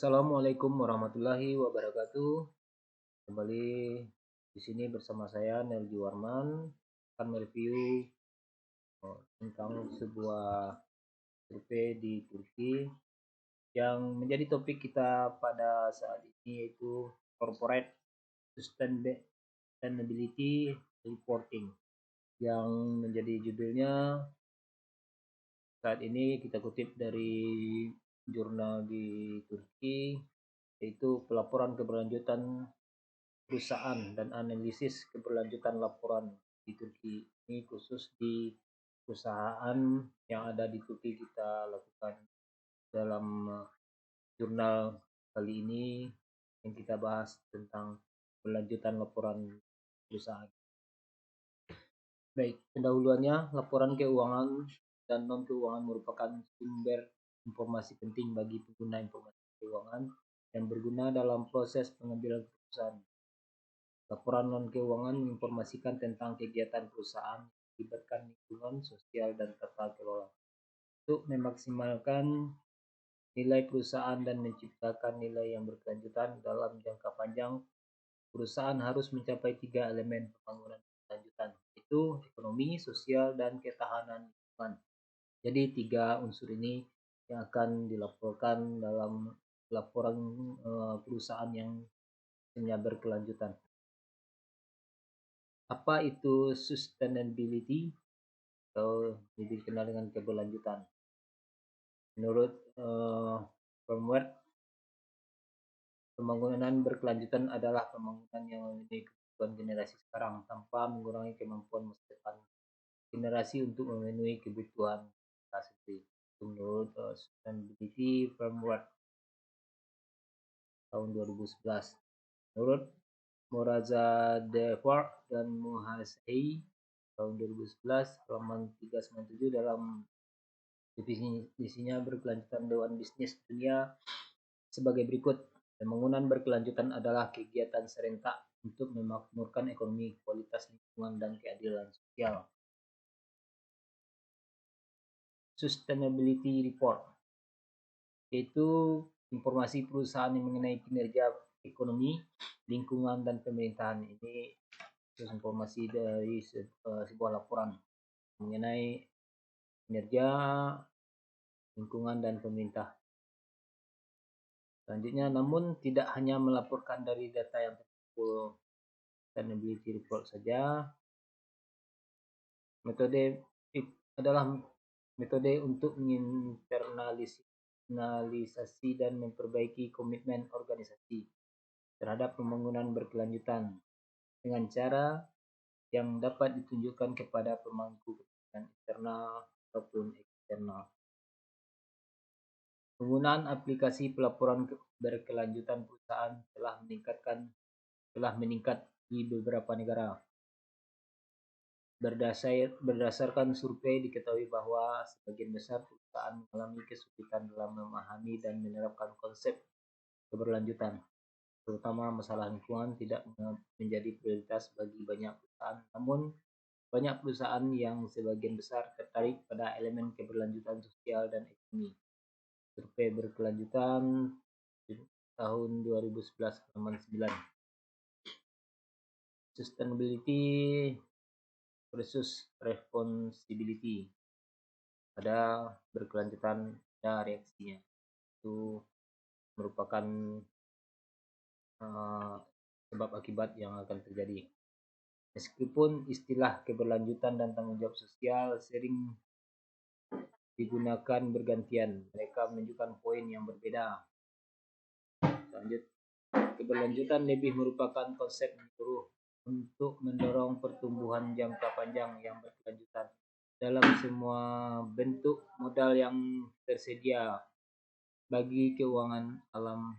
Assalamualaikum warahmatullahi wabarakatuh. Kembali di sini bersama saya Nelji Warman akan mereview tentang sebuah survei di Turki yang menjadi topik kita pada saat ini, yaitu Corporate Sustainability Reporting, yang menjadi judulnya saat ini kita kutip dari jurnal di Turki, yaitu pelaporan keberlanjutan perusahaan dan analisis keberlanjutan laporan di Turki. Ini khusus di perusahaan yang ada di Turki kita lakukan dalam jurnal kali ini, yang kita bahas tentang keberlanjutan laporan perusahaan. Baik, pendahuluannya, laporan keuangan dan non keuangan merupakan sumber informasi penting bagi pengguna informasi keuangan yang berguna dalam proses pengambilan keputusan. Laporan non-keuangan menginformasikan tentang kegiatan perusahaan yang melibatkan lingkungan, sosial, dan tata kelola. Untuk memaksimalkan nilai perusahaan dan menciptakan nilai yang berkelanjutan dalam jangka panjang, perusahaan harus mencapai 3 elemen pembangunan berkelanjutan, yaitu ekonomi, sosial, dan ketahanan lingkungan. Jadi 3 unsur ini yang akan dilaporkan dalam laporan perusahaan yang berkelanjutan. Apa itu sustainability atau lebih dikenal dengan keberlanjutan? Menurut framework, pembangunan berkelanjutan adalah pembangunan yang memenuhi kebutuhan generasi sekarang tanpa mengurangi kemampuan masa depan generasi untuk memenuhi kebutuhan kita sendiri. Menurut Sustainability Framework tahun 2011. Menurut Moraza Devar dan Muhasei tahun 2011, halaman 397, dalam definisinya berkelanjutan Dewan Bisnis Dunia sebagai berikut. Pembangunan berkelanjutan adalah kegiatan serentak untuk memakmurkan ekonomi, kualitas lingkungan, dan keadilan sosial. Sustainability Report, yaitu informasi perusahaan yang mengenai kinerja ekonomi, lingkungan, dan pemerintahan. Ini informasi dari sebuah laporan mengenai kinerja, lingkungan, dan pemerintah. Selanjutnya, namun tidak hanya melaporkan dari data yang terkumpul sustainability report saja. Metode adalah metode untuk menginternalisasi dan memperbaiki komitmen organisasi terhadap pembangunan berkelanjutan dengan cara yang dapat ditunjukkan kepada pemangku kepentingan internal ataupun eksternal. Penggunaan aplikasi pelaporan berkelanjutan perusahaan telah meningkat di beberapa negara. Berdasarkan survei, diketahui bahwa sebagian besar perusahaan mengalami kesulitan dalam memahami dan menerapkan konsep keberlanjutan, terutama masalah lingkungan tidak menjadi prioritas bagi banyak perusahaan. Namun, banyak perusahaan yang sebagian besar tertarik pada elemen keberlanjutan sosial dan ekonomi. Survei berkelanjutan tahun 2011, halaman 9. Sustainability versus responsibility. Ada berkelanjutan, ada reaksinya. Itu merupakan sebab akibat yang akan terjadi. Meskipun istilah keberlanjutan dan tanggung jawab sosial sering digunakan bergantian, mereka menunjukkan poin yang berbeda. Lanjut, keberlanjutan lebih merupakan konsep menyeluruh untuk mendorong pertumbuhan jangka panjang yang berkelanjutan dalam semua bentuk modal yang tersedia bagi keuangan alam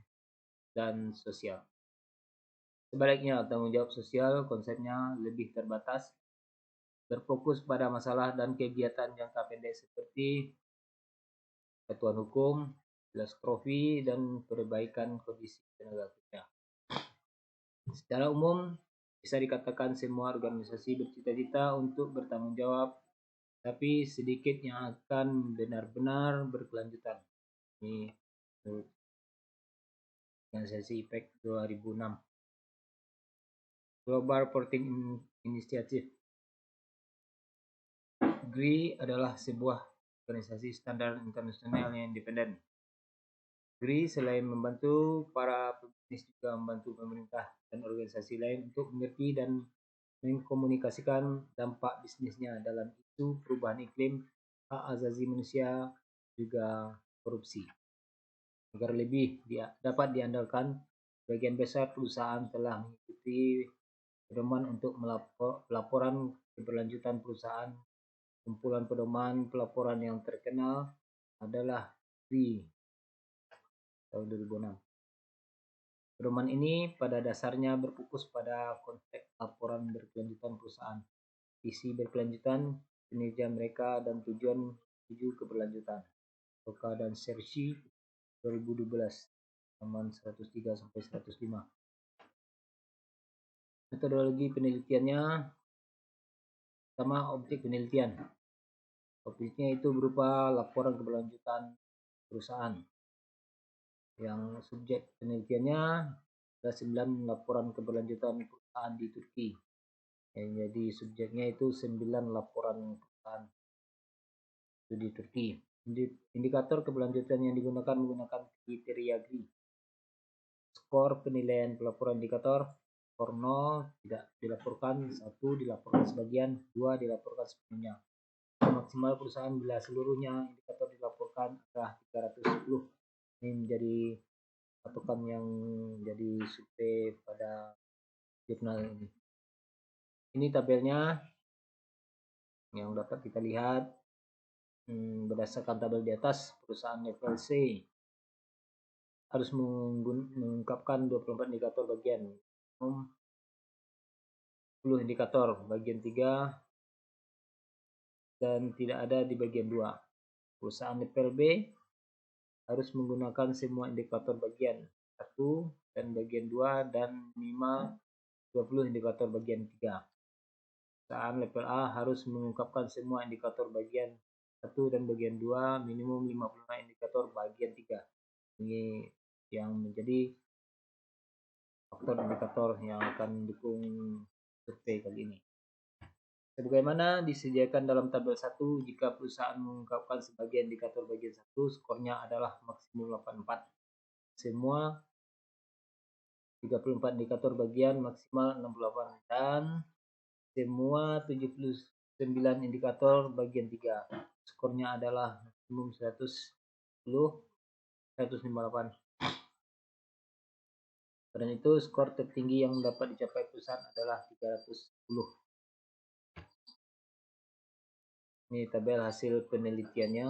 dan sosial. Sebaliknya, tanggung jawab sosial konsepnya lebih terbatas, berfokus pada masalah dan kegiatan jangka pendek seperti bantuan hukum, filantropi, dan perbaikan kondisi tenaga kerja. Secara umum, bisa dikatakan semua organisasi bercita-cita untuk bertanggung jawab, tapi sedikit yang akan benar-benar berkelanjutan. Ini Organisasi IPEC 2006. Global Reporting Initiative. GRI adalah sebuah organisasi standar internasional yang independen. GRI selain membantu para pebisnis juga membantu pemerintah dan organisasi lain untuk mengerti dan mengkomunikasikan dampak bisnisnya dalam isu perubahan iklim, hak asasi manusia, juga korupsi. Agar lebih dapat diandalkan, sebagian besar perusahaan telah mengikuti pedoman untuk pelaporan keberlanjutan perusahaan. Kumpulan pedoman pelaporan yang terkenal adalah GRI tahun 2006. Pedoman ini pada dasarnya berfokus pada konteks laporan berkelanjutan perusahaan, visi berkelanjutan, kinerja mereka, dan tujuan menuju keberlanjutan. Oka dan Sergi 2012, halaman 103-105. Metodologi penelitiannya, pertama objek penelitian. Objeknya itu berupa laporan keberlanjutan perusahaan. Yang subjek penelitiannya ada 9 laporan keberlanjutan perusahaan di Turki. Yang jadi subjeknya itu 9 laporan perusahaan itu di Turki. Indikator keberlanjutan yang digunakan menggunakan kriteria GRI. Skor penilaian pelaporan indikator, skor 0 tidak dilaporkan, 1 dilaporkan sebagian, 2 dilaporkan sepenuhnya. Maksimal perusahaan bila seluruhnya indikator dilaporkan adalah 310. Ini menjadi patokan yang jadi survei pada jurnal ini. Ini tabelnya yang dapat kita lihat. Berdasarkan tabel di atas, perusahaan level C harus mengungkapkan 24 indikator bagian, 10 indikator bagian 3 dan tidak ada di bagian 2. Perusahaan level B harus menggunakan semua indikator bagian 1 dan bagian 2 dan minimal 20 indikator bagian 3. Perusahaan level A harus mengungkapkan semua indikator bagian 1 dan bagian 2, minimum 55 indikator bagian 3. Ini yang menjadi faktor indikator yang akan mendukung survei kali ini. Sebagaimana disediakan dalam tabel 1, jika perusahaan mengungkapkan sebagian indikator bagian 1, skornya adalah maksimum 84. Semua 34 indikator bagian maksimal 68 dan semua 79 indikator bagian 3 skornya adalah maksimum 158. Karena itu skor tertinggi yang dapat dicapai perusahaan adalah 310. Ini tabel hasil penelitiannya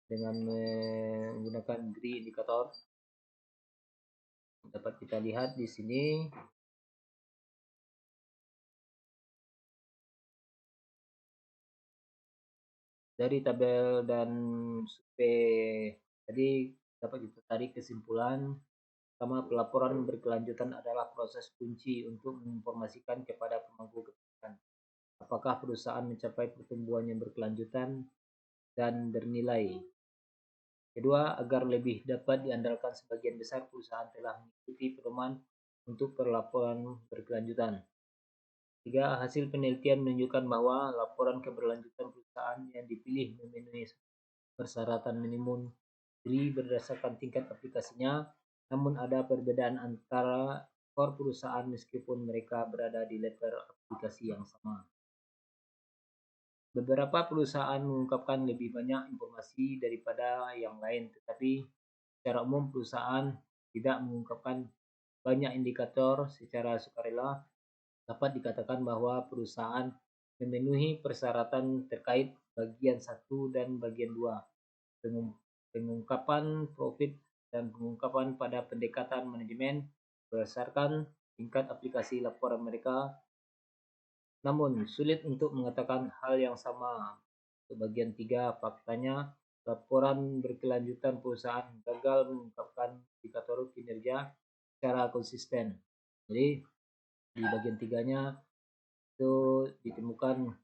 dengan menggunakan GRI indikator. Dapat kita lihat di sini. Dari tabel dan survei tadi dapat kita tarik kesimpulan. Pertama, pelaporan berkelanjutan adalah proses kunci untuk menginformasikan kepada pemangku kebijakan apakah perusahaan mencapai pertumbuhan yang berkelanjutan dan bernilai. Kedua, agar lebih dapat diandalkan, sebagian besar perusahaan telah mengikuti pedoman untuk pelaporan berkelanjutan. Tiga, hasil penelitian menunjukkan bahwa laporan keberlanjutan perusahaan yang dipilih memenuhi persyaratan minimum GRI berdasarkan tingkat aplikasinya, namun ada perbedaan antara skor perusahaan meskipun mereka berada di level aplikasi yang sama. Beberapa perusahaan mengungkapkan lebih banyak informasi daripada yang lain, tetapi secara umum perusahaan tidak mengungkapkan banyak indikator secara sukarela. Dapat dikatakan bahwa perusahaan memenuhi persyaratan terkait bagian 1 dan bagian 2, pengungkapan profit dan pengungkapan pada pendekatan manajemen berdasarkan tingkat aplikasi laporan mereka. Namun, sulit untuk mengatakan hal yang sama untuk bagian 3. Faktanya, laporan berkelanjutan perusahaan gagal mengungkapkan indikator kinerja secara konsisten. Jadi, di bagian 3-nya itu ditemukan